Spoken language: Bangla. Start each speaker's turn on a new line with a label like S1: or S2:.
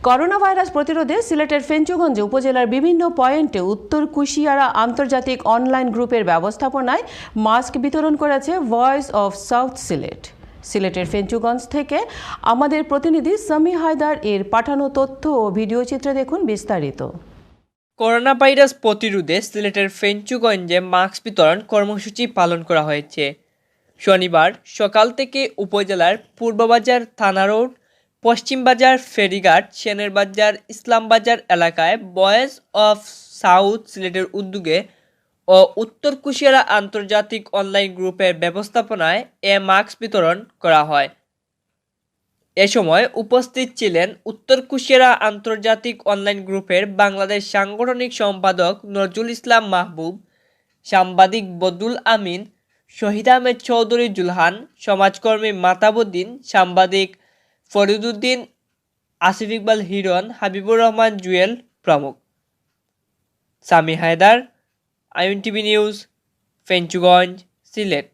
S1: করোনা ভাইরাস প্রতিরোধে সিলেটের ফেঞ্চুগঞ্জে উপজেলার বিভিন্ন পয়েন্টে উত্তর কুশিয়ারা আন্তর্জাতিক অনলাইন গ্রুপের ব্যবস্থাপনায় মাস্ক বিতরণ করেছে ভয়েস অফ সাউথ সিলেট। সিলেটের ফেঞ্চুগঞ্জ থেকে আমাদের প্রতিনিধি সামি হায়দার এর পাঠানো তথ্য ও ভিডিও চিত্রে দেখুন বিস্তারিত।
S2: করোনা ভাইরাস প্রতিরোধে সিলেটের ফেঞ্চুগঞ্জে মাস্ক বিতরণ কর্মসূচি পালন করা হয়েছে। শনিবার সকাল থেকে উপজেলার পূর্ববাজার থানা রোড, পশ্চিম বাজার, ফেরিঘাট, সেনের বাজার, ইসলাম বাজার এলাকায় ভয়েস অফ সাউথ সিলেটের উদ্যোগে ও উত্তর কুশিয়ারা আন্তর্জাতিক অনলাইন গ্রুপের ব্যবস্থাপনায় এ মাস্ক বিতরণ করা হয়। এ সময় উপস্থিত ছিলেন উত্তর কুশিয়ারা আন্তর্জাতিক অনলাইন গ্রুপের বাংলাদেশ সাংগঠনিক সম্পাদক নজরুল ইসলাম মাহবুব, সাংবাদিক বদরুল আমিন, শহীদ আহমেদ চৌধুরী জুলহান, সমাজকর্মী মাতাবুদ্দিন, সাংবাদিক ফরিদুদ্দিন, আসিফ ইকবাল হিরন, হাবিবুর রহমান জুয়েল প্রমুখ। সামি হায়দার, আইএনটিভি নিউজ, ফেঞ্চুগঞ্জ, সিলেট।